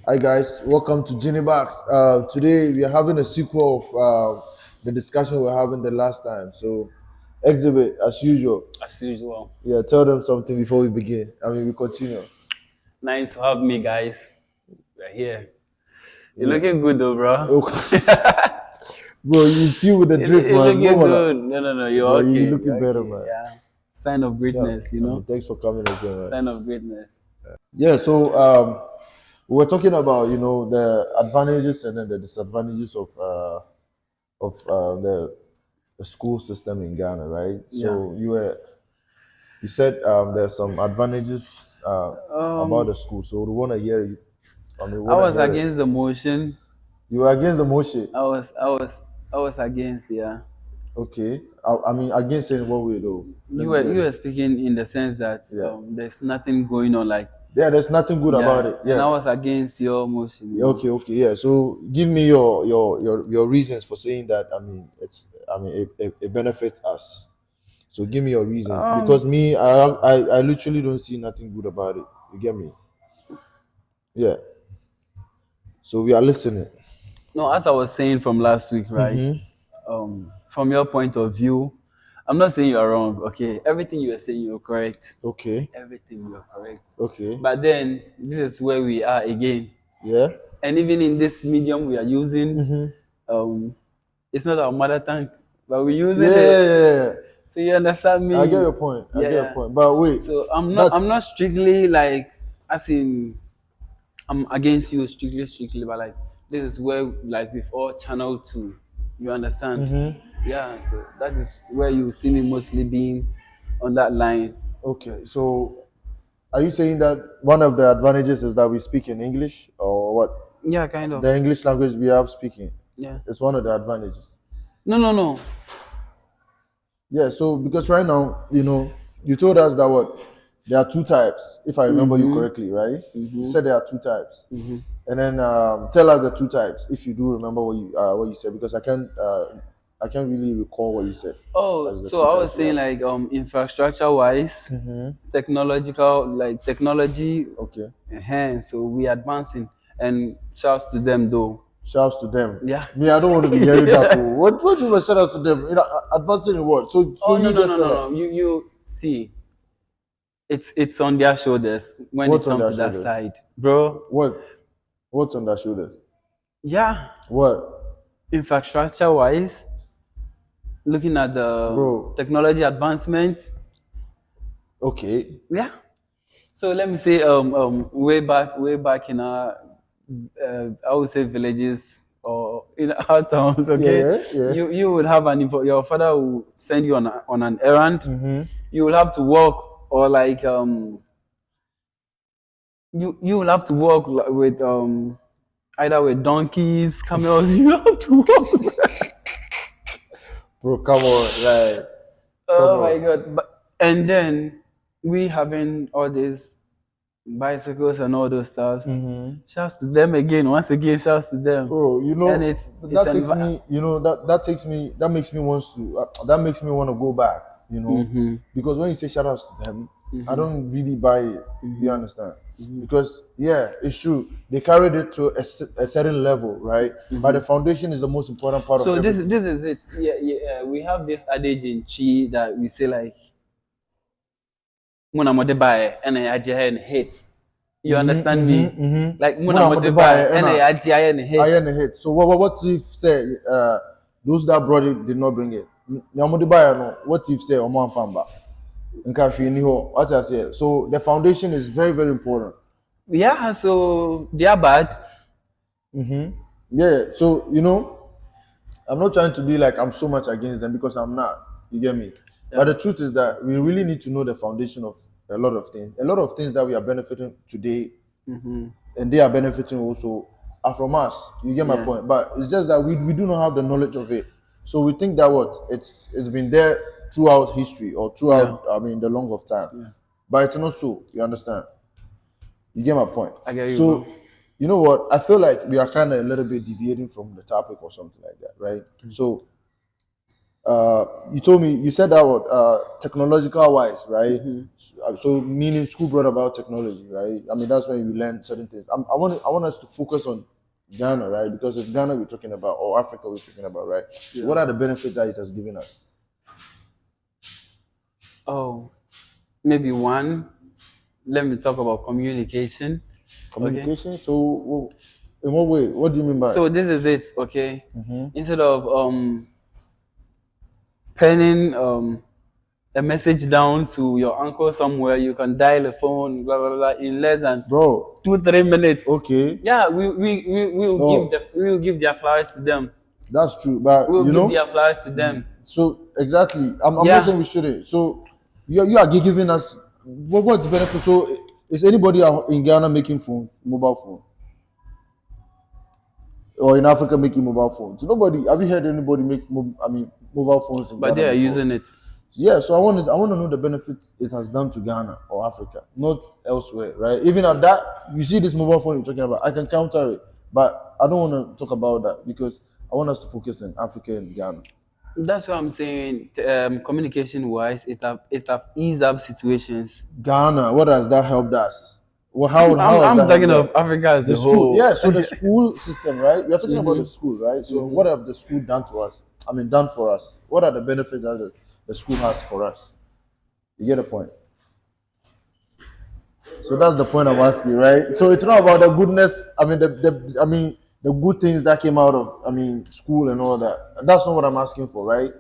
Hi guys, welcome to Genie Box. Today we are having a sequel of the discussion we were having the last time. So, exhibit as usual. As usual. Yeah, tell them something before we begin. We continue. Nice to have me, guys. We're here. You're Yeah. looking good, though, bro. Okay. Bro, you chill with the drip, You're man. looking No, man. good. No. You're Bro, you okay. looking You're better, okay. man. Yeah. Sign of Sure. greatness, you know? Thanks for coming again, man. Sign of greatness. Yeah. So, we were talking about the advantages and then the disadvantages of the school system in Ghana, right? So you said there's some advantages about the school. So we want to hear you. We I want to was hear it. against the motion. You were against the motion. I was against, yeah. Okay. Against in what way though? Let You me were get you it. were speaking in the sense that Yeah. there's nothing going on, like, Yeah, there's nothing good about it. and I Yeah. was against your motion. Yeah, okay. Yeah. So give me your reasons for saying that. It benefits us. So give me your reasons. Because me, I literally don't see nothing good about it. You get me? Yeah. So we are listening. No, as I was saying from last week, right? From your point of view, I'm not saying you're wrong. Okay, everything you are saying, you're correct. Okay. Everything you're correct. Okay. But then this is where we are again, Yeah. and even in this medium we are using, it's not our mother tongue, but we're using it. Yeah. So you understand me? I get your point. I get your Yeah. point. But wait. So I'm not. That's I'm not strictly like, as in, I'm against you strictly, but like this is where, like, we've all channeled to. You understand? Yeah. So that is where you see me mostly being on that line. okay. So are you saying that one of the advantages is that we speak in English or what? Yeah, kind of. The English language we have speaking. Yeah. It's one of the advantages. No. Yeah, so because right now, you told us that what there are two types, if I remember you correctly, right? You said there are two types, and then tell us the two types if you do remember what you said, because I can't really recall what you said. Oh, As the so two I was types, saying, yeah. like, infrastructure wise, technological, like technology. Okay, So we advancing, and shouts to them though. shouts to them. Yeah. Me, I don't want to be hearing that. Oh. What you shout out to them? Advancing in what? So Oh, no, you no, just no, tell no, us no. You see, it's on their shoulders when what's it on comes their to that shoulders. side, bro. What's on their shoulders? Yeah, What, infrastructure wise, looking at the bro? technology advancement. Okay, Yeah. So let me say, way back in our, I would say, villages or in our towns. Okay, yeah. you would have your father will send you on an errand. You will have to walk, or like, you will have to walk with, either with donkeys, camels. You have to walk. Bro, come on, like, come Oh my on, god! And then we having all these bicycles and all those stuffs. Shouts to them again. Once again, shouts to them. bro. And it's That an takes me. That makes me that makes me want to go back. Because when you say shout outs to them, I don't really buy it. You understand? Because yeah, it's true. They carried it to a certain level, right? But the foundation is the most important part of So everything. this is it. Yeah. We have this adage in Chi that we say, like, "Muna mode bae and and hits." You understand me? Like, "Muna mode bae and I hits." the hit. So what if say those that brought it did not bring it? Nyamudi buy no. What if say Oman Famba? What I say. So the foundation is very, very important. Yeah. So they are bad. Yeah. So I'm not trying to be like I'm so much against them because I'm not. You get me? Yeah. But the truth is that we really need to know the foundation of a lot of things. A lot of things that we are benefiting today, and they are benefiting also, are from us. You get my Yeah. point? But it's just that we do not have the knowledge of it. So we think that it's been there throughout history or throughout the long of time. But it's not so. You understand? You get my point? I get you, So, bro. you know what? I feel like we are kind of a little bit deviating from the topic or something like that, right? So, You told me, you said that what, technological wise, right? So meaning school brought about technology, right? I mean, that's when you learn certain things. I want us to focus on Ghana, right? Because it's Ghana we're talking about, or Africa we're talking about, right? So what are the benefits that it has given us? Oh, maybe one. Let me talk about communication. Communication. So, in what way? What do you mean by? So this is it, okay? Instead of penning a message down to your uncle somewhere, you can dial a phone, blah blah blah, in less than bro, 2-3 minutes. Okay. Yeah, we will give their flowers to them. That's true, but We'll you give know, their flowers to them. so exactly. I'm Yeah. not saying we shouldn't. So you are giving us what's the benefit? So is anybody in Ghana making mobile phone? Or in Africa making mobile phones? Nobody. Have you heard anybody make mobile phones in But Ghana they are before? using it. Yeah, so I want to know the benefit it has done to Ghana or Africa, not elsewhere, right? Even at that, you see this mobile phone you're talking about, I can counter it, but I don't want to talk about that because I want us to focus on Africa and Ghana. That's what I'm saying. Communication wise, it have eased up situations. Ghana, what has that helped us? Well, how I'm has that talking helped of Africa as the a school? whole. Yeah, so the school system, right? We are talking about the school, right? So what have the school done to us? Done for us. What are the benefits that the school has for us? You get the point? So that's the point I'm asking, right? So it's not about the goodness. The good things that came out of school and all that. That's not what I'm asking for, right?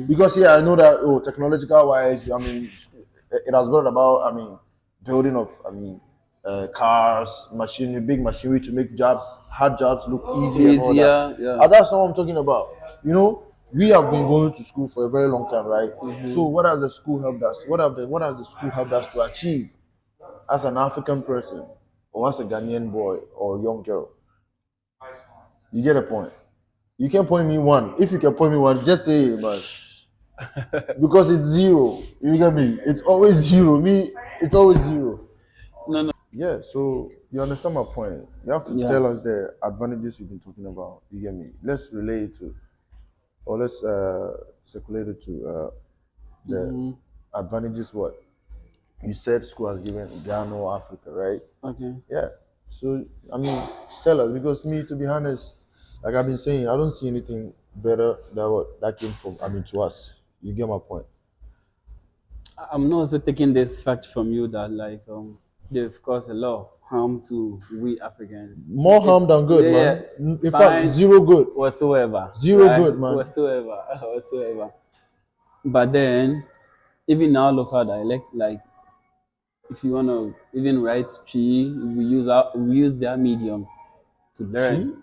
Because I know that technological wise, it has brought about building of cars, big machinery to make hard jobs look easier and all that. Yeah. And that's not what I'm talking about. You know, we have been going to school for a very long time, right? So what has the school helped us? What has the school helped us to achieve as an African person or as a Ghanaian boy or young girl? You get a point. You can point me one. If you can point me one, just say it, man. Because it's zero. You get me? It's always zero. It's always zero. No. Yeah, so you understand my point. You have to tell us the advantages you've been talking about. You get me? Let's relate it to, or let's circulate it to the advantages. What you said school has given Ghana or Africa, right? Okay. Yeah. So tell us, because me, to be honest, like I've been saying, I don't see anything better than what that came from. To us. You get my point. I'm not also taking this fact from you that they've caused a lot of harm to we Africans. More harm than good, man. In fact, zero good whatsoever. Zero good, man. Whatsoever. But then, even our local dialect, like if you wanna even write Chi, we use their medium to learn. Chi?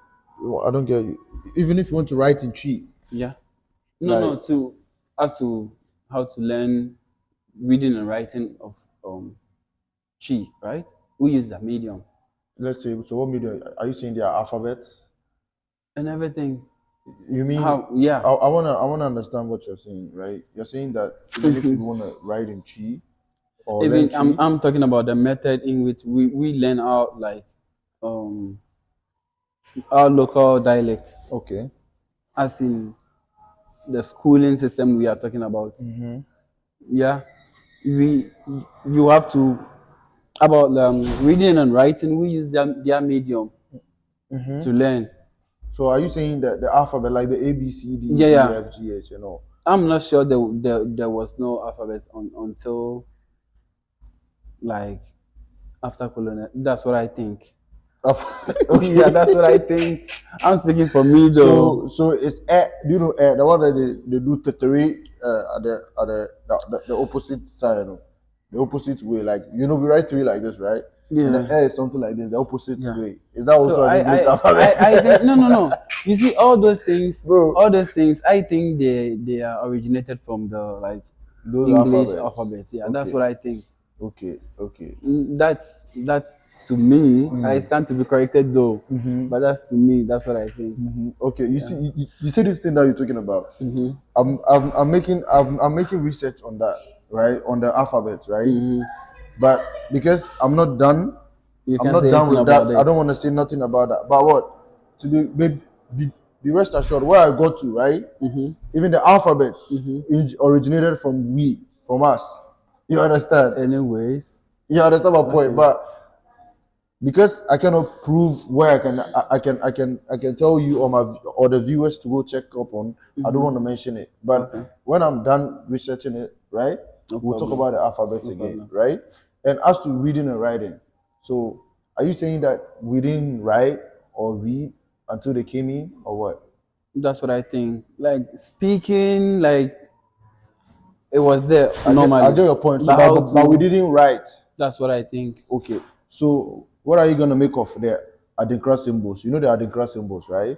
I don't get you. Even if you want to write in Chi. Yeah. No, to how to learn reading and writing of Chi, right? We use that medium. Let's say, so what medium? Are you saying their alphabets? And everything. You mean? Yeah. I wanna understand what you're saying, right? You're saying that even if you wanna write in Chi, or even Chi, I'm talking about the method in which we learn our local dialects. Okay. As in the schooling system we are talking about. Yeah. You have to about reading and writing, we use their medium to learn. So are you saying that the alphabet, like the A, B, C, D, E, F, G, H, and all? I'm not sure there was no alphabet until like after colonial. That's what I think. Okay. Yeah, that's what I think. I'm speaking for me though. So it's do you know the one that they do three at the opposite side, you know? The opposite way, like we write three like this, right? Yeah. And the is something like this, the opposite way. Is that also an English alphabet? I think no. You see all those things, bro. All those things, I think they are originated from the those English alphabets. Yeah, okay. That's what I think. Okay. That's to me. I stand to be corrected though, but that's to me. That's what I think. Okay, you see, you see this thing that you're talking about. I'm making research on that, right? On the alphabet, right? But because I'm not done, I'm not done with that. I don't want to say nothing about that. But what to be be rest assured where I got to, right? Even the alphabet originated from us. You understand? Anyways, You understand my point? But because I cannot prove where I can tell you or the viewers to go check up on, I don't want to mention it. But when I'm done researching it, right, we'll talk about the alphabet again, right? And as to reading and writing, so are you saying that we didn't write or read until they came in, or what? that's what I think. Like speaking, like it was there I normally. get your point. So, But how but we didn't write. That's what I think. Okay. So what are you gonna make of the Adinkra symbols? You know the Adinkra symbols, right?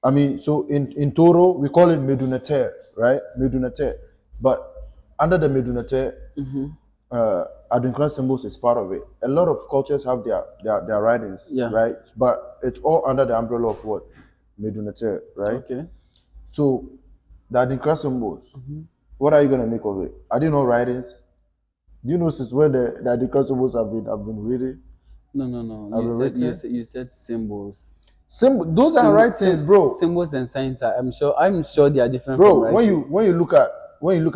I mean, so in Toro we call it Medunater, right? Medunater. But under the Medunater, Adinkra symbols is part of it. A lot of cultures have their writings, right? But it's all under the umbrella of what? Medunater, right? Okay. So the Adinkra symbols, what are you gonna make of it? Are they not writings? Do you know since when the Adinkra symbols have been reading? No. You said symbols. Those are writings, bro. Symbols and signs are. I'm sure they are different. Bro, from when you look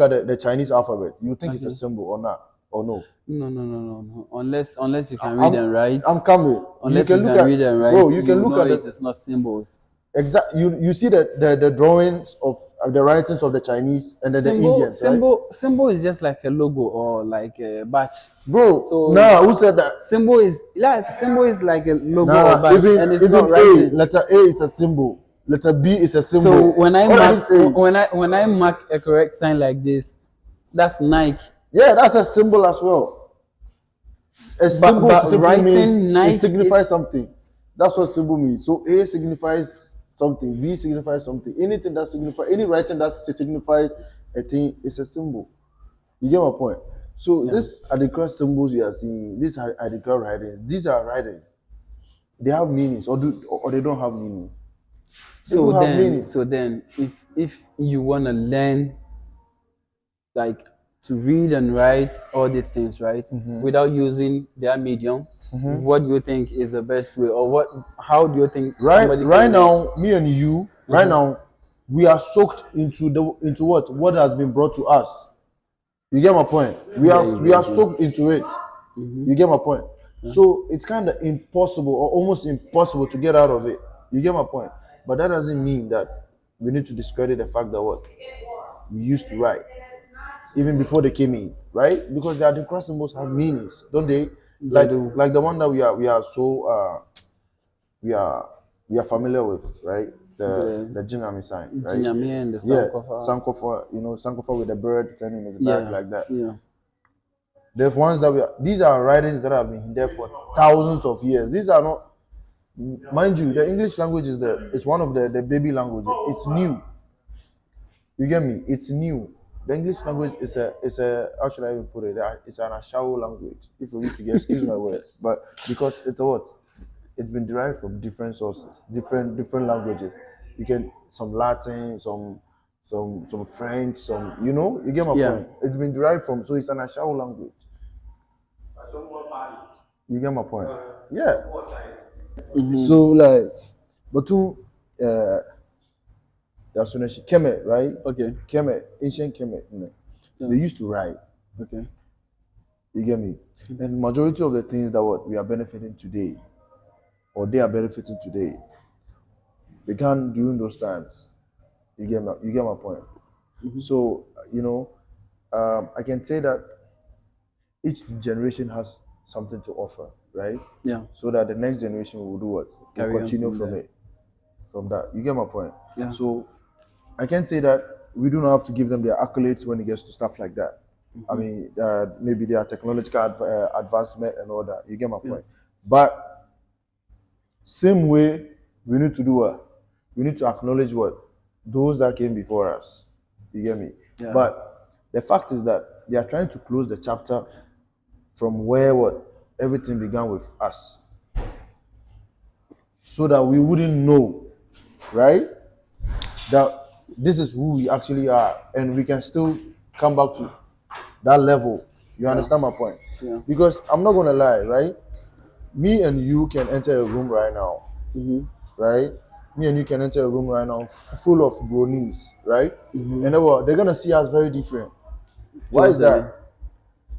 at the Chinese alphabet, you think it's a symbol or not, or no? No. Unless you can read and write. I'm coming. Unless you can read and write, bro, you can look at it. It's not symbols. Exactly. You see the drawings of the writings of the Chinese and then the Indians, right? Symbol is just like a logo or like a badge. Bro, so who said that? Symbol is like a logo or badge, and it's not writing. Letter A is a symbol. Letter B is a symbol. So when I mark a correct sign like this, that's Nike. Yeah, that's a symbol as well. A symbol simply means Nike, it signifies something. That's what symbol means. So A signifies something, B signifies something. Anything that signifies, any writing that signifies a thing is a symbol. You get my point? So these Adinkra symbols you are seeing, these are Adinkra writings. These are writings. They have meanings, or they don't have meanings. So then, if you wanna learn, like, to read and write all these things, right, without using their medium, what do you think is the best way, or how do you think right now, me and you, right now, we are soaked into what has been brought to us. You get my point? We are soaked into it. You get my point? So it's kind of impossible or almost impossible to get out of it. You get my point? But that doesn't mean that we need to discredit the fact that we used to write even before they came in, right? Because the Adinkra symbols have meanings, don't they? Like the one that we are so we are familiar with, right? The Jinyami sign, right? Jinyami and the Sankofa. Sankofa, Sankofa with the bird turning his back like that. Yeah. The ones these are writings that have been there for thousands of years. These are not, mind you, the English language it's one of the baby languages. It's new. You get me? It's new. The English language is a how should I even put it? It's an Ashao language. If you wish to excuse my word, but because it's it's been derived from different sources, different languages. You can some Latin, some French, you get my point. It's been derived from, so it's an Ashao language. You get my point? Yeah. So like, but that's when she Kemet, right? Okay. Kemet, ancient Kemet, they used to write. Okay. You get me? And majority of the things that we are benefiting today, or they are benefiting today, they can't during those times. You get my point. So I can say that each generation has something to offer, right? Yeah. So that the next generation will do what? Will continue from that. You get my point? Yeah. So I can say that we do not have to give them their accolades when it gets to stuff like that. I mean, maybe their technological advancement and all that. You get my point? But same way, we need to do what? We need to acknowledge those that came before us. You get me? Yeah. But the fact is that they are trying to close the chapter from where everything began with us, so that we wouldn't know, right, that this is who we actually are, and we can still come back to that level. You understand my point? Yeah. Because I'm not gonna lie, right? Me and you can enter a room right now, right? Me and you can enter a room right now full of bronies, right? And then what? They're gonna see us very different. Why is Totally. that?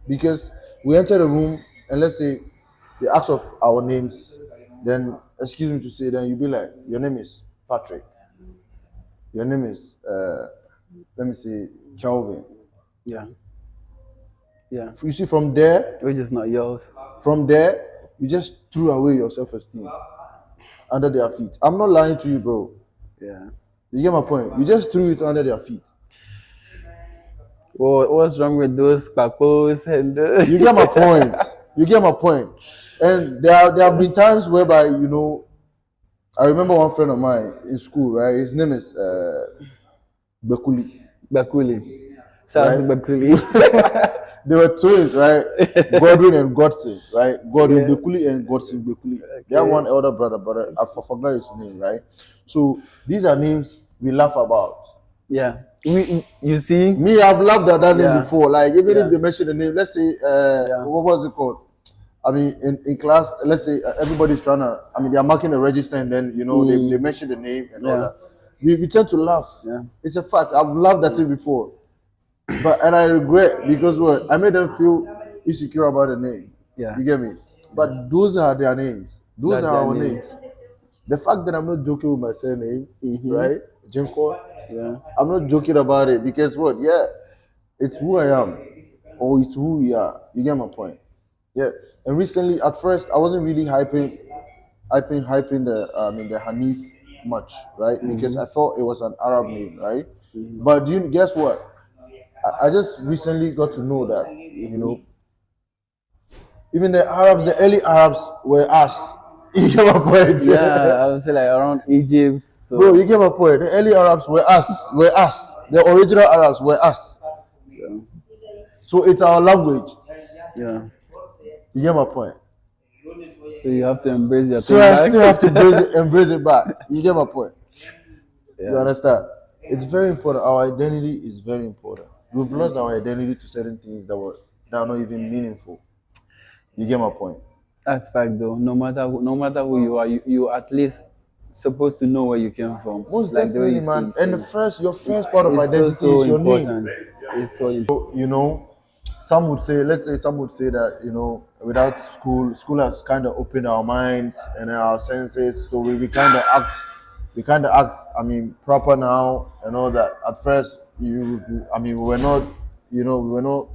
Because we enter the room and let's say they ask of our names, then excuse me to say, then you be like, your name is Patrick. Your name is let me say Calvin. Yeah. Yeah. You see from there, Which is not yours. you just threw away your self-esteem under their feet. I'm not lying to you, bro. Yeah. You get my point? You just threw it under their feet. Well, what's wrong with those papos and You get my point. You get my point. And there have been times whereby, you know, I remember one friend of mine in school, right? His name is Bekuli. Bakuli. Shout out to Right. Bakuli. They were twins, right? Godwin and Godson, right? Godwin Bekuli and Godson Bekuli. They have one elder brother, but I forgot his name, right? So these are names we laugh about. Yeah. You see? Me, I've laughed at that name Yeah. before. Like, even Yeah. if they mention the name, let's say, what was it called? I mean, in class, let's say everybody's trying to, I mean, they're marking the register and then, you know, they mention the name and all Yeah. that. We tend to laugh. Yeah. It's a fact. I've laughed at it before. And I regret because what? I made them feel insecure about the name. Yeah. You get me? But those are their names. Those That's are their our names. names. The fact that I'm not joking with my surname, right? Jinko, Yeah. I'm not joking about it because what? Yeah, it's who I am, or it's who we are. You get my point? Yeah. And recently, at first, I wasn't really hyping the Hanif much, right? Because I felt it was an Arab name, right? But do you guess what? I just recently got to know that, you know, even the Arabs, the early Arabs were us. You get my point? Yeah, I would say like around Egypt. So Bro, you get my point. The early Arabs were us. The original Arabs were us. So it's our language. yeah. You get my point? So you have to embrace your So thing I back. still have to embrace it back. You get my point? You Yeah. understand? It's very important. Our identity is very important. We've lost our identity to certain things that are not even meaningful. You get my point? That's fact though. No matter who you are, you at least supposed to know where you came from. Most Like the way definitely, you man. say. And your first part of It's identity so is your important. name. It's so important. You know, some would say that, you know, without school has kind of opened our minds and our senses, so we kind of act, I mean, proper now and all that. At first, we were not, you know,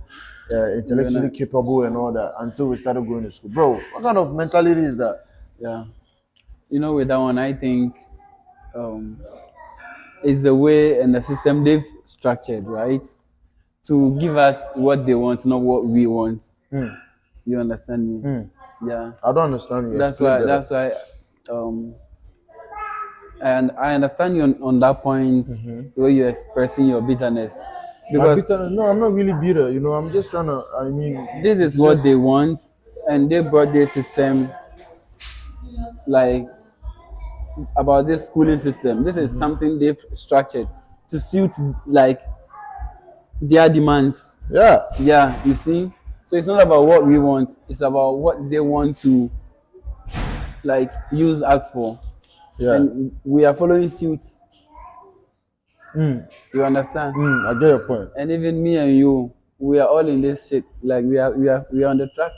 intellectually capable and all that until we started going to school. Bro, what kind of mentality is that? Yeah. You know, with that one, I think it's the way and the system they've structured, right? To give us what they want, not what we want. You understand me? Yeah. I don't understand you. That's Explain why. better. That's why. And I understand you on that point where you're expressing your bitterness, because No, I'm not really bitter. You know, I'm just trying to. I mean, this is what they want, and they brought this system, like about this schooling system. This is something they've structured to suit like their demands. yeah. Yeah, you see. So it's not about what we want; it's about what they want to like use us for. Yeah. And we are following suit. You understand? I get your point. And even me and you, we are all in this shit. Like we are on the track.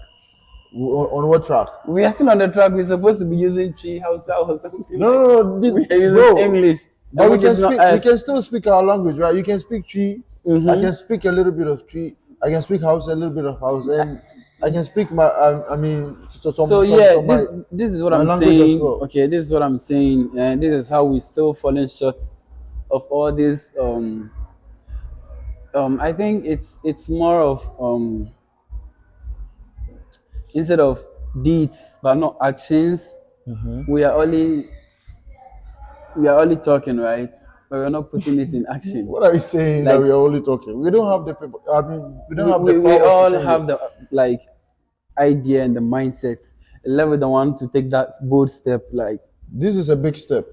On what track? We are still on the track. We're supposed to be using Tree Hausa or something. No. We are using Bro, English. but we which can is not speak. We us. can still speak our language, right? You can speak Tree. I can speak a little bit of Tree. I can speak Hausa, a little bit of Hausa, and I can speak my. This is what my I'm language as saying. well. Okay, this is what I'm saying, and this is how we still falling short of all this. I think it's more of instead of deeds but not actions. We are only talking, right? But we're not putting it in action. What are you saying that we are only talking? We don't have the people. I mean, we don't have the power. We all to change have it. the like idea and the mindset. Level the one to take that bold step. Like, This is a big step.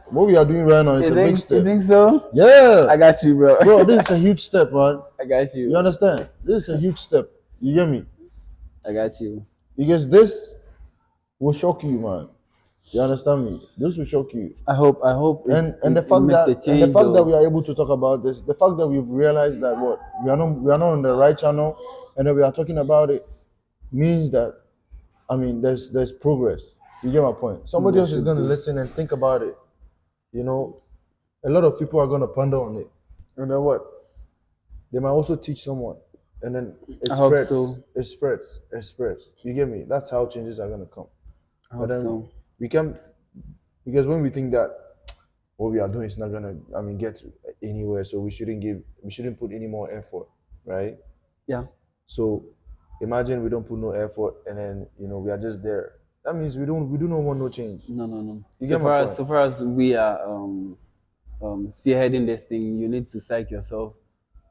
What we are doing right now is a big you step. think so? Yeah. I got you, bro. Bro, this is a huge step, man. I got you. You understand? This is a huge step. You get me? I got you. Because this will shock you, man. You understand me? This will shock you. I hope And the it fact makes a that and the change fact that though. we are able to talk about this, the fact that we've realized that what we are not on the right channel, and that we are talking about it means that I mean there's progress. You get my point. Somebody There else is should gonna be. listen and think about it. You know, a lot of people are gonna ponder on it, and then what? They might also teach someone, and then it I hope spreads. so. It spreads. It spreads. You get me? That's how changes are gonna come. I But hope then so. we can, because when we think that what we are doing is not gonna, get anywhere, so we shouldn't put any more effort, right? Yeah. So imagine we don't put no effort, and then we are just there. That means we do not want no change. No. You So get my far point? as we are spearheading this thing, you need to psych yourself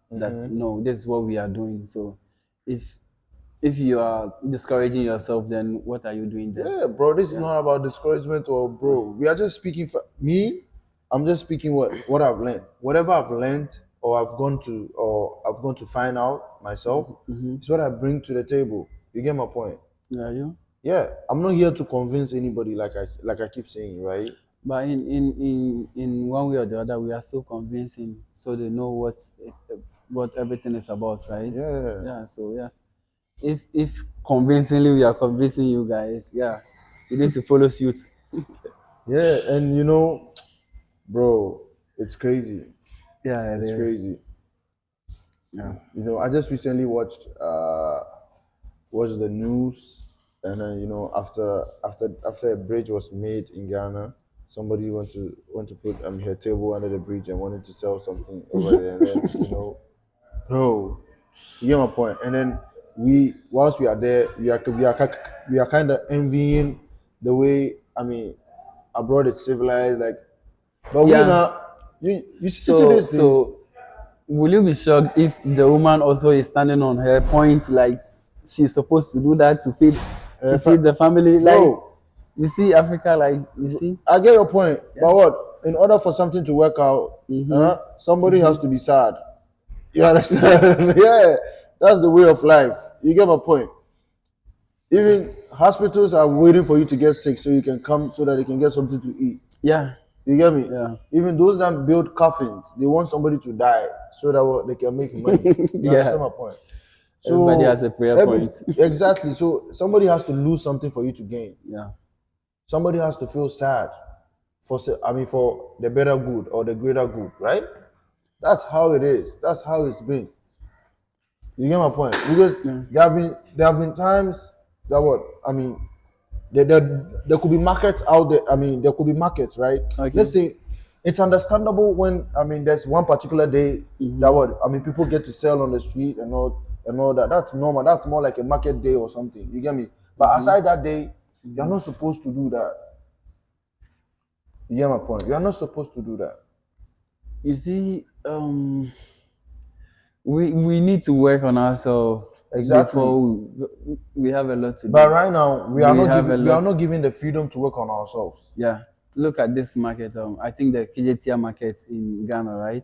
that no, this is what we are doing. So if you are discouraging yourself, then what are you doing there? Yeah, bro. This is not about discouragement or bro. We are just speaking for me. I'm just speaking what I've learned. Whatever I've learned or I've gone to find out myself is what I bring to the table. You get my point? Yeah, you. Yeah, I'm not here to convince anybody like I keep saying, right? But in one way or the other, we are still convincing, so they know what everything is about, right? Yeah. Yeah. So yeah, if convincingly we are convincing you guys, yeah, you need to follow suit. Yeah, and bro, it's crazy. Yeah, it It's is. crazy. Yeah. I just recently watched the news, and then after a bridge was made in Ghana, somebody went to put her table under the bridge and wanted to sell something over there, and then bro, you get my point. And then whilst we are there, we are kind of envying the way abroad it's civilized, like, but we Yeah. now you see So these things. so will you be shocked if the woman also is standing on her point, like she's supposed to do that to feed the family? Like, Bro, you see Africa, like, you see. I get your point, but what? In order for something to work out, somebody has to be sad. You understand? Yeah, that's the way of life. You get my point. Even hospitals are waiting for you to get sick so you can come so that they can get something to eat. Yeah. You get me? Yeah. Even those that build coffins, they want somebody to die so that they can make money. You Yeah. understand my point? So Everybody has a prayer point. Exactly. So somebody has to lose something for you to gain. Yeah. Somebody has to feel sad for the better good or the greater good, right? That's how it is. That's how it's been. You get my point? Because there have been times that there could be markets out there. There could be markets, right? Okay. Let's say it's understandable when there's one particular day that people get to sell on the street and all that. That's normal. That's more like a market day or something. You get me? But aside that day, you're not supposed to do that. You get my point? You're not supposed to do that. You see, we need to work on ourselves. Exactly. Before we have a lot to do. But right now, we are have not given the freedom to work on ourselves. Yeah. Look at this market. I think the KJTR market in Ghana, right,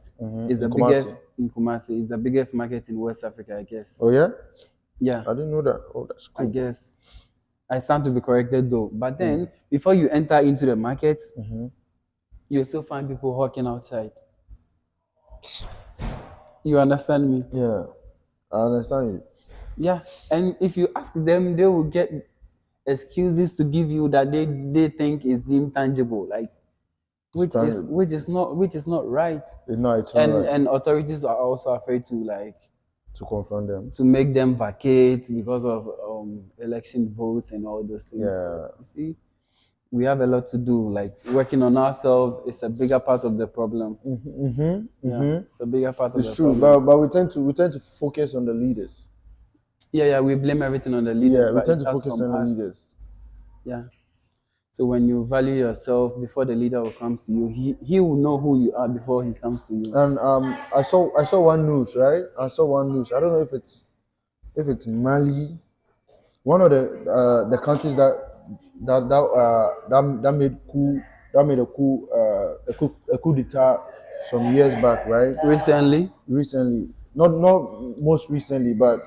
is the In Kumasi. biggest in Kumasi. Is the biggest market in West Africa, I guess. Oh yeah? Yeah, I didn't know that. Oh, that's I cool. guess. I stand to be corrected though. But then, before you enter into the market, you still find people hawking outside. You understand me? Yeah, I understand you. Yeah. And if you ask them, they will get excuses to give you that they think is deemed tangible, like which is not right. It's not right. And authorities are also afraid to To confront them. to make them vacate because of election votes and all those things. Yeah. You see, we have a lot to do. Like working on ourselves is a bigger part of the problem. Yeah, it's a bigger part of It's the true, problem. but we tend to focus on the leaders. Yeah, we blame everything on the leaders. Yeah, we but tend it to starts focus from on the us. leaders. Yeah. So when you value yourself before the leader will come to you, he will know who you are before he comes to you. And I saw one news, right? I saw one news. I don't know if it's Mali, one of the countries that made a coup d'etat some years back, right? Recently, Not most recently, but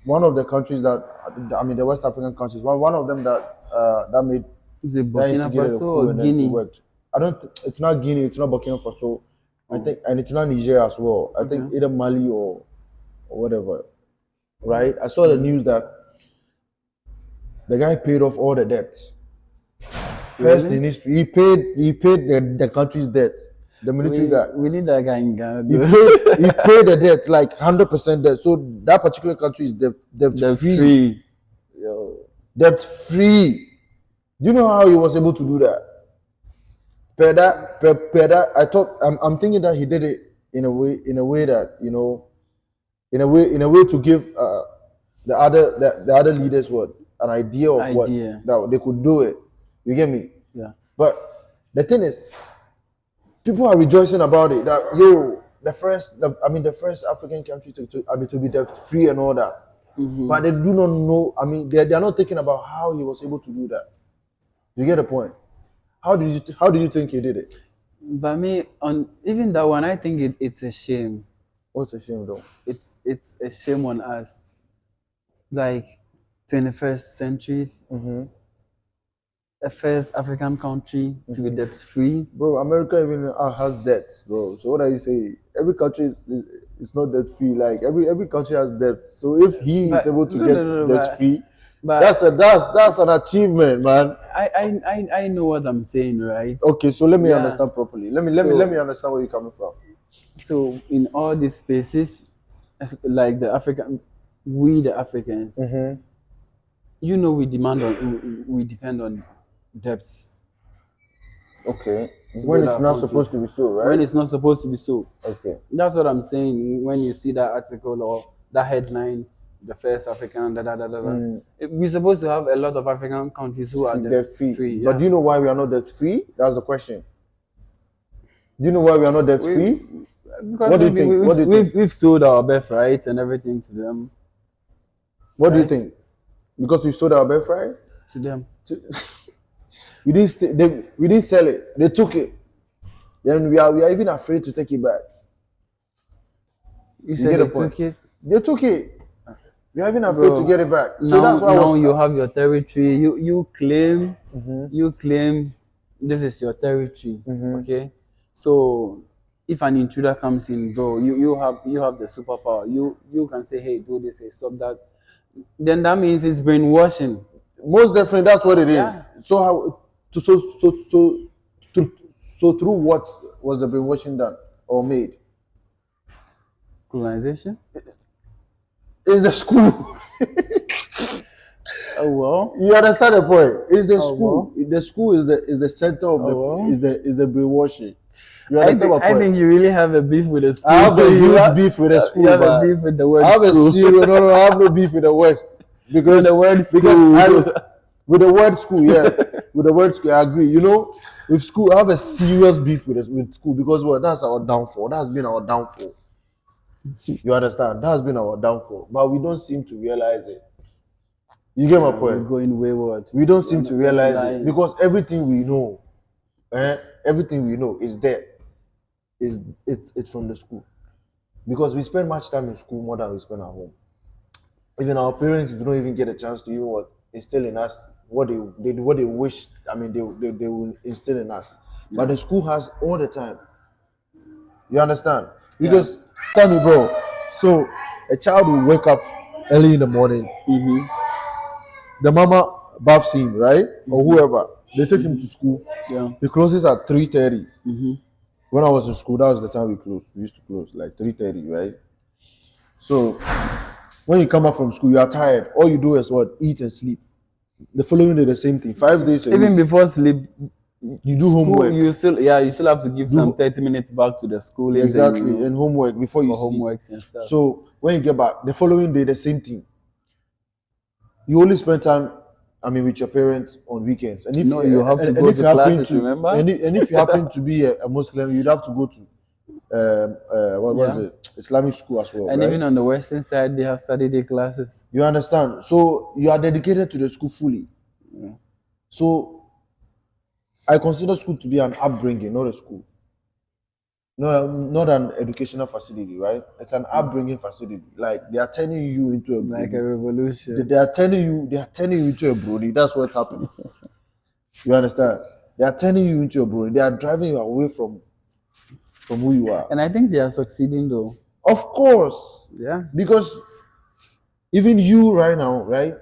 one of the countries the West African countries, one of them that made Is it That Burkina instigated a Faso coup or and then it Guinea? worked. I don't. It's not Guinea. It's not Burkina Faso. I think, and it's not Niger as well. I think either Mali or whatever. Right? I saw the news that the guy paid off all the debts. First Really? in history, he paid the country's debt. The military guy. We need that guy in Ghana. He though. paid the debt, like 100% debt. So that particular country is debt The free. free. Yo. Debt free. Do you know how he was able to do that? Per that, I thought I'm thinking that he did it in a way that, you know, in a way to give the other leaders an idea of what that they could do it. You get me? Yeah. But the thing is, people are rejoicing about it. That the first African country to be debt free and all that. But they do not know. I mean, they are not thinking about how he was able to do that. You get the point? How do you think he did it? But me, on even that one, I think it's a shame. What's a shame though? It's a shame on us. Like 21st century, the first African country to be debt free. Bro, America even has debts, bro. So what are you saying? Every country is not debt free. Like every country has debts. So if he is able to get debt free, that's an achievement, man. I know what I'm saying, right? Okay, so let me understand properly. Let me understand where you're coming from. So in all these spaces, like the Africans, you know, we depend on debts. Okay. When it's not supposed to be so, right? When it's not supposed to be so. Okay. That's what I'm saying. When you see that article or that headline, the first African, we're supposed to have a lot of African countries who are debt free. But do you know why we are not debt free? That's the question. Do you know why we are not debt free? Because what do you think? We've sold our birthrights and everything to them. What do you think? Because we sold our birthright to them. We didn't sell it. They took it. Then we are even afraid to take it back. You said they took it? They took it. We are even afraid to get it back. So that's why you have your territory. You claim this is your territory. Okay. So if an intruder comes in, bro, you have the superpower. You can say, hey, do this, hey, stop that. Then that means it's brainwashing. Most definitely, that's what it is. Yeah. So through what was the brainwashing done or made? Colonization? It's the school. Oh well. You understand the point? It's the school. Well. The school is the center of is the brainwashing. You understand my point? I think you really have a beef with the school. I have a huge beef with the school. You have a beef with the word I have school. I have no beef with the West. Because with the word school. With the word school, yeah. With the word school, I agree. You know, with school, I have a serious beef with school because that's our downfall. That has been our downfall. You understand? That has been our downfall. But we don't seem to realize it. You get my point? We're going wayward. We don't seem to realize it because everything we know is there. It's from the school. Because we spend much time in school more than we spend at home. Even our parents don't even get a chance to even instill in us what they wish. I mean, they will instill in us. Yeah. But the school has all the time. You understand? Because tell me, bro. So a child will wake up early in the morning. The mama baths him, right? Or whoever. They take him to school. Yeah. He closes at 3:30. When I was in school, that was the time we closed. We used to close like 3:30, right? So when you come back from school, you are tired. All you do is what? Eat and sleep. The following day, the same thing. 5 days a week. Even before sleep, you do homework. You still have to give some 30 minutes back to the school. Exactly, and homework before you sleep. Homeworks and stuff. So when you get back, the following day, the same thing. You only spend time, with your parents on weekends. And if you have to go to classes, remember? And if you happen to be a Muslim, you'd have to go to what was it? Islamic school as well. And right? even on the Western side, they have Saturday classes. You understand? So you are dedicated to the school fully. Yeah. So I consider school to be an upbringing, not a school. No, not an educational facility, right? It's an upbringing facility. Like they are turning you into a like a revolution. They are turning you into a brody. That's what's happening. You understand? They are turning you into your brony. They are driving you away from who you are. And I think they are succeeding though. Of course, Yeah. because even you right now, right?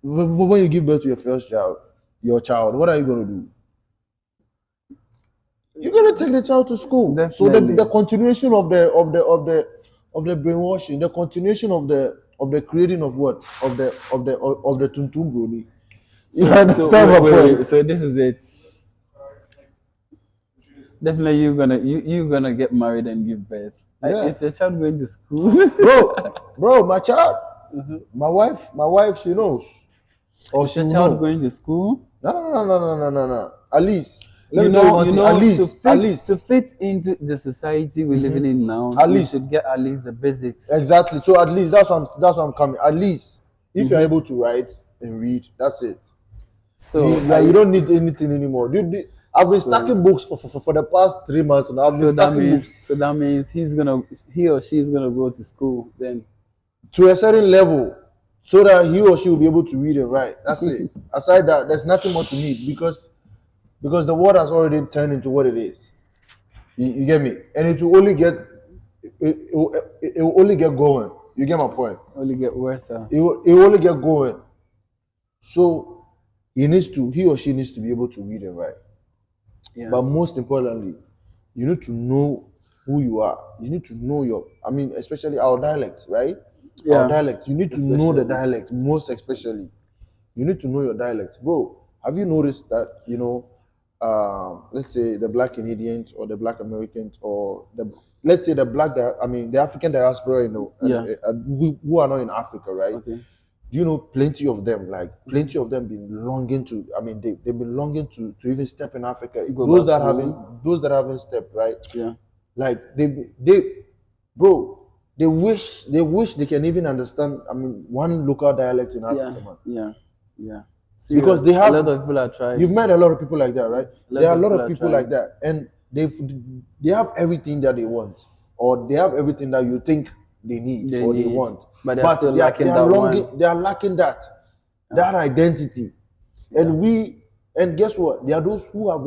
When you give birth to your first child, what are you gonna do? You're gonna take the child to school. So Definitely. the continuation of the brainwashing, the continuation of the creating of what of the tuntum brony. You understand my point? So this is it. Definitely, you're gonna get married and give birth. Yeah. Is your child going to school? Bro, my child, my wife, she knows, or she Your will child know. going to school? No. At least, let You me tell you know, one you thing. know, At least, to fit into the society we're living in now, At you least. should get at least the basics. exactly. So at least that's what I'm coming. At least, if you're able to write and read, that's it. So You don't need anything anymore. I've been So- stacking books for the past 3 months, and I've been stacking books so that means he or she is gonna go to school. Then to a certain level, so that he or she will be able to read and write. That's it. Aside that, there's nothing more to need because the world has already turned into what it is. You get me? And it will only get it will only get going. You get my point? only get worse. It will only get going. So he or she needs to be able to read and write. Yeah. But most importantly, you need to know who you are. You need to know especially our dialects, right? Yeah. Our dialects. You need to know the dialect, most especially. You need to know your dialect. Bro, have you noticed that, let's say the Black Canadians or the Black Americans or let's say the African diaspora, Yeah. who are not in Africa, right? Okay. Plenty of them been longing to, they've been longing to even step in Africa. Go Those back that haven't stepped, right? Yeah. Like they wish they can even understand, one local dialect in Africa, man. Yeah. Because Serious. they have a lot of people are trying. You've met a lot of people like that, right? There are a lot of people trying. like that, and they have everything that they want, or they have everything that you think they need They or they need, want, but they're still lacking that one. They are lacking that identity, and guess what? There are those who have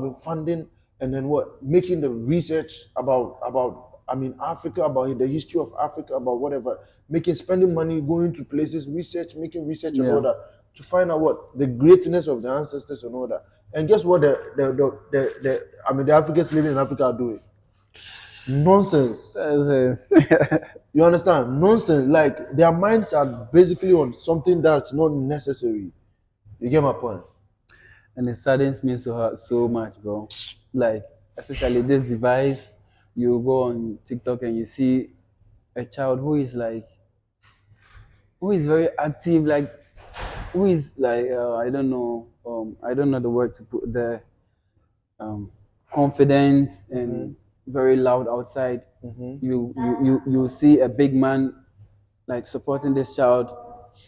been funding and then making the research about Africa, about the history of Africa, about whatever, spending money, going to places, making research and all that, to find out the greatness of the ancestors and all that. And guess what the Africans living in Africa are doing? Nonsense. You understand? Nonsense. Like, their minds are basically on something that's not necessary. You get my point? And it saddens me so much, bro. Like, especially this device, you go on TikTok and you see a child who is very active, like, who is like, I don't know the word to put there, confidence and very loud outside. You see a big man like supporting this child,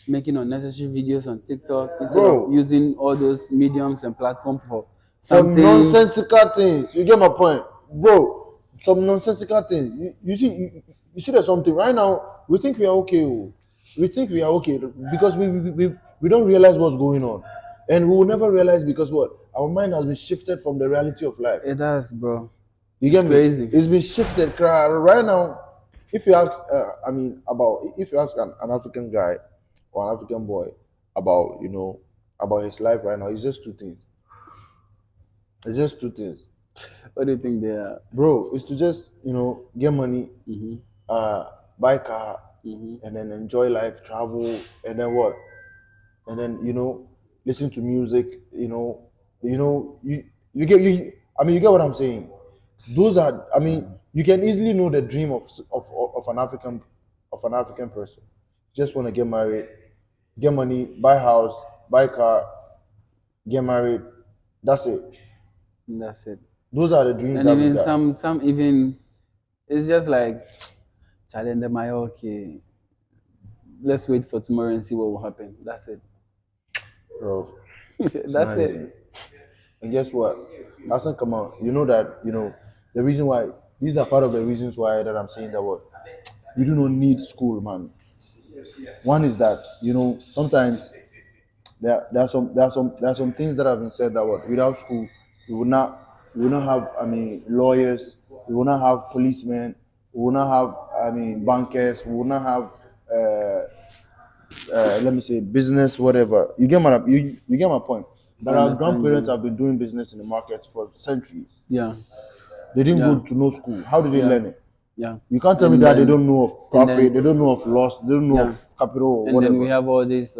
making unnecessary videos on TikTok instead of using all those mediums and platforms for Some something. nonsensical things. You get my point, bro? Some nonsensical things. You see there's something right now. We think we are okay. We think we are okay because we don't realize what's going on, and we will never realize because our mind has been shifted from the reality of life. It does, bro. You get me? Crazy. It's been shifted right now. If you ask, if you ask an African guy or an African boy about his life right now, it's just two things. It's just two things, What do you think they are? bro. It's to just get money, buy car, and then enjoy life, travel, and then what? And then listen to music. You get what I'm saying. Those are, you can easily know the dream of an African person. Just want to get married, get money, buy house, buy car, get married. That's it. That's it. Those are the dreams. And that we even got. some even, it's just like, challenge them. Okay, let's wait for tomorrow and see what will happen. That's it. Bro. That's it. And guess what? Hasn't come out. You know that, the reason why, these are part of the reasons why that I'm saying that you do not need school, man. One is that, sometimes There are some things that have been said that what without school we will not have lawyers, we will not have policemen, we will not have bankers, we will not have let me say business, whatever. You get my point. But our Understand, grandparents yeah. have been doing business in the market for centuries. Yeah, They didn't Yeah. go to no school. How did they Yeah. learn it? yeah. You can't tell me And that they then- don't know of and profit, then- they don't know of loss, they don't know Yeah. of capital or And whatever. then we have all these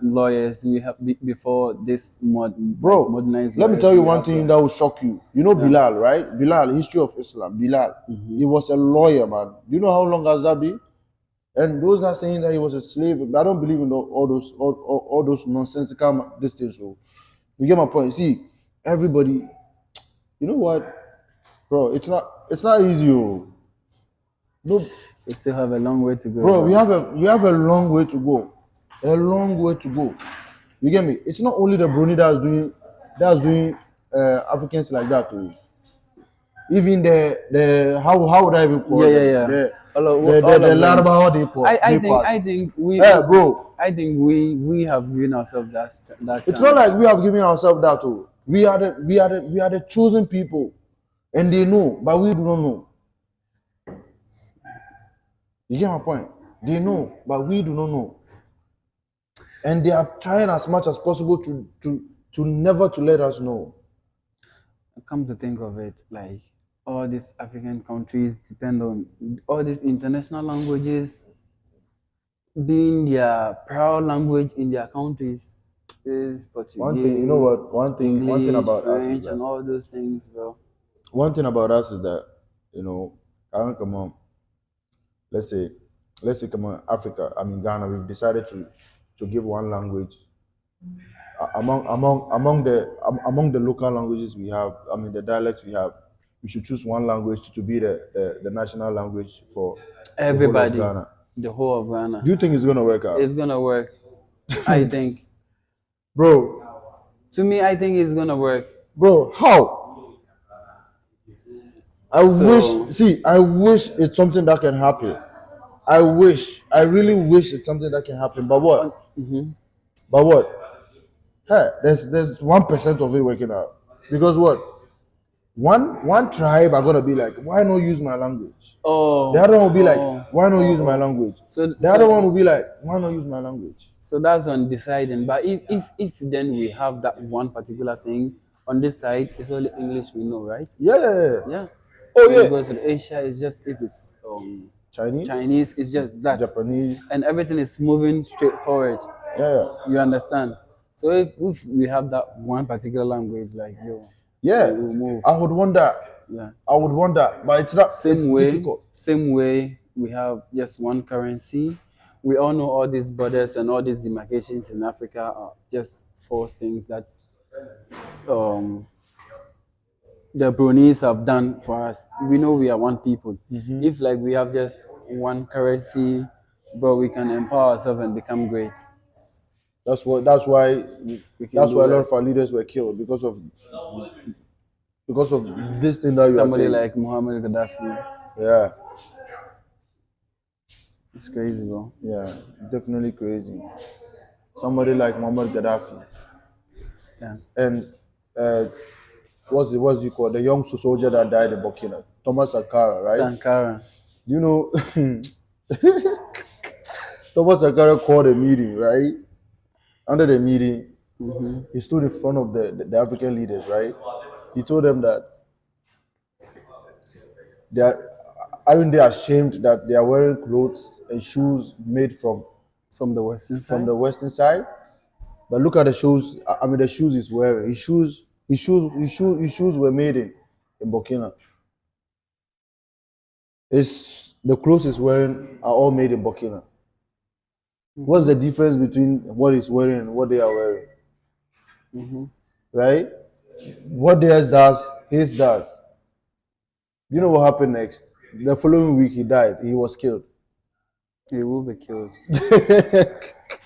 lawyers. We have before this Bro, modernized. let me lawyers, tell you we one have thing that will shock you. You know Bilal, right? Bilal, history of Islam. Bilal, he was a lawyer, man. Do you know how long has that been? And those that saying that he was a slave, I don't believe in all those nonsensical things. So you get my point. See, everybody, you know what, bro? It's not easy. Oh. No, We still have a long way to go. bro, we have a long way to go. A long way to go. You get me? It's not only the Brunei that's doing Africans like that too. Even the how would I even call Yeah, them? yeah, yeah. The All the of them. Larabawa depot. I think we. Bro, I think we have given ourselves that. it's not like we have given ourselves that too. We are the chosen people, and they know, but we do not know. You get my point? They know, but we do not know. And they are trying as much as possible to never to let us know. Come to think of it, like all these African countries depend on all these international languages being their proud language in their countries is Portuguese. One thing, you know what? One thing about us French, is and that, all those things, bro. one thing about us is that, come on, let's say come on, Africa, Ghana, we've decided to give one language among the local languages we have, the dialects we have. We should choose one language to be the national language for Everybody, the whole of Ghana. the whole of Ghana. Do you think it's gonna work out? It's gonna work. I think. Bro, To me, I think it's gonna work. Bro, how? I wish it's something that can happen. I really wish it's something that can happen. But what? But what? Hey, there's 1% of it working out. Because what? One tribe are gonna be like, why not use my language? Oh. The other one will be like, why not use my language? The other one will be like, why not use my language? So that's on deciding. But if then we have that one particular thing on this side, it's only English we know, right? Yeah. Yeah. Oh When you yeah. go to Asia, it's just if it's Chinese, it's just that. Japanese. And everything is moving straight forward. Yeah. You understand? So if we have that one particular language, like Yeah. we'll move. I would wonder. Yeah. I would wonder, but it's not. It's difficult. Same way we have just one currency. We all know all these borders and all these demarcations in Africa are just false things that the Bruneians have done for us. We know we are one people. If like we have just one currency, bro, we can empower ourselves and become great. That's why We can a do lot that. of our leaders were killed because of this thing that you are Somebody saying. like Muhammad Gaddafi. Yeah, It's crazy, bro. yeah, definitely crazy. Somebody like Muammar Gaddafi Yeah. and what's he called? The young soldier that died in Burkina, Thomas Sankara, right? Sankara. You know, Thomas Sankara called a meeting, right? Under the meeting, he stood in front of the African leaders, right? He told them that aren't they ashamed that they are wearing clothes and shoes made from From the Western side. the Western side? But look at the shoes. The shoes he's wearing. His shoes were made in Burkina. The clothes he's wearing are all made in Burkina. What's the difference between what he's wearing and what they are wearing? Right? What theirs does, his does. You know what happened next? The following week he died. He was killed. He will be killed.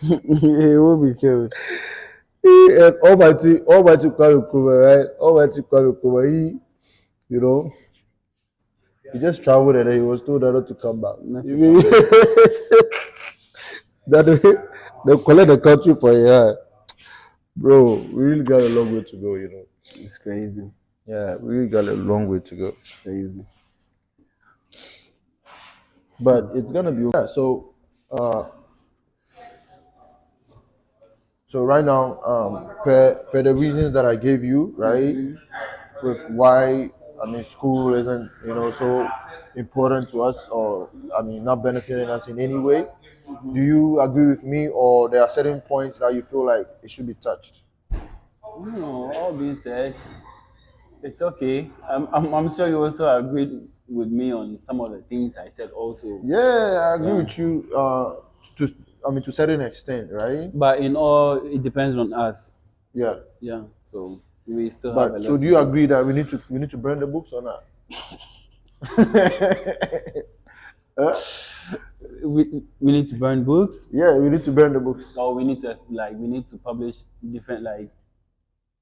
He will be killed. And Almighty Kwame Nkrumah, right? Almighty Kwame Nkrumah, he just traveled and then he was told not to come back. That they collect the country for a year. Bro, we really got a long way to go, you know. It's crazy. Yeah, we really got a long way to go. It's crazy. But it's gonna be okay. Yeah, so right now, per the reasons that I gave you, right, with why school isn't so important to us, or not benefiting us in any way. Do you agree with me, or there are certain points that you feel like it should be touched? No, all being said, it's okay. I'm sure you also agreed with me on some of the things I said also. Yeah, I agree with you. To to a certain extent, right? But in all, it depends on us. Yeah. Yeah. So we still have a But lot. so, do you agree that we need to burn the books or not? We need to burn books, Yeah, we need to burn the books or we need to publish different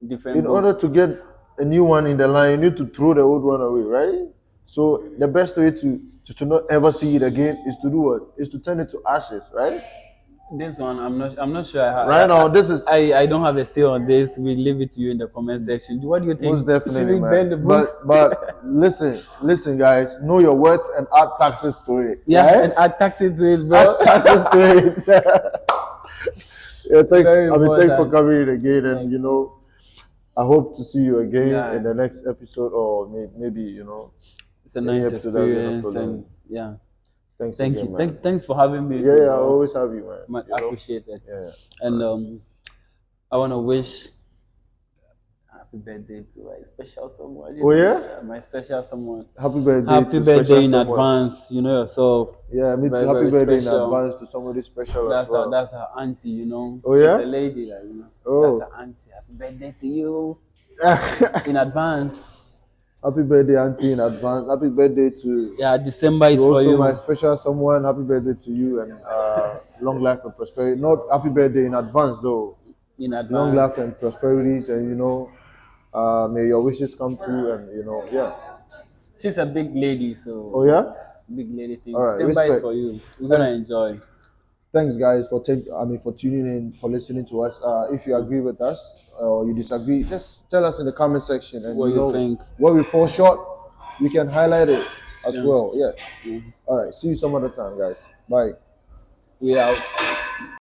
different in books. order to get a new one in the line. You need to throw the old one away, right? So the best way to not ever see it again is to do what? Is to turn it to ashes, right? This one, I'm not sure. Right now, this is I don't have a say on this. We leave it to you in the comment section. What do you think? most definitely, Should we burn the man. books? But listen, guys, know your worth and add taxes to it. Yeah, right? and add taxes to it, bro. Add taxes to it. Yeah, thanks. Very Thanks for important. coming in again, and I hope to see you again Yeah. in the next episode, or maybe It's a any nice episode that's gonna experience, follow. and yeah, Thanks thank again, you. man. Thanks for having me. Yeah, too, yeah, I bro. always have you, man. Much appreciated. Yeah. And I want to wish happy birthday to my special someone. Oh, yeah? My special someone. Happy birthday. Happy to birthday special in someone. advance. You know yourself. Yeah, me too. Very, Happy very birthday special. in advance to somebody special as well. That's her auntie, you know. Oh, yeah? She's a lady, like, you know. Oh. That's her auntie. Happy birthday to you in advance. Happy birthday, auntie, in advance. Happy birthday to Yeah, December is to for also you. my special someone. Happy birthday to you, and long life and prosperity. Not happy birthday in advance though. In advance. Long life and prosperities, and may your wishes come true, and yeah. She's a big lady, so Oh yeah. big lady thing. All right, December is respect. for you. We're gonna enjoy. Thanks, guys, for tuning in, for listening to us. If you agree with us or you disagree, just tell us in the comment section, and What you think. What we fall short, we can highlight it as well. Yeah. All right. See you some other time, guys. Bye. We out.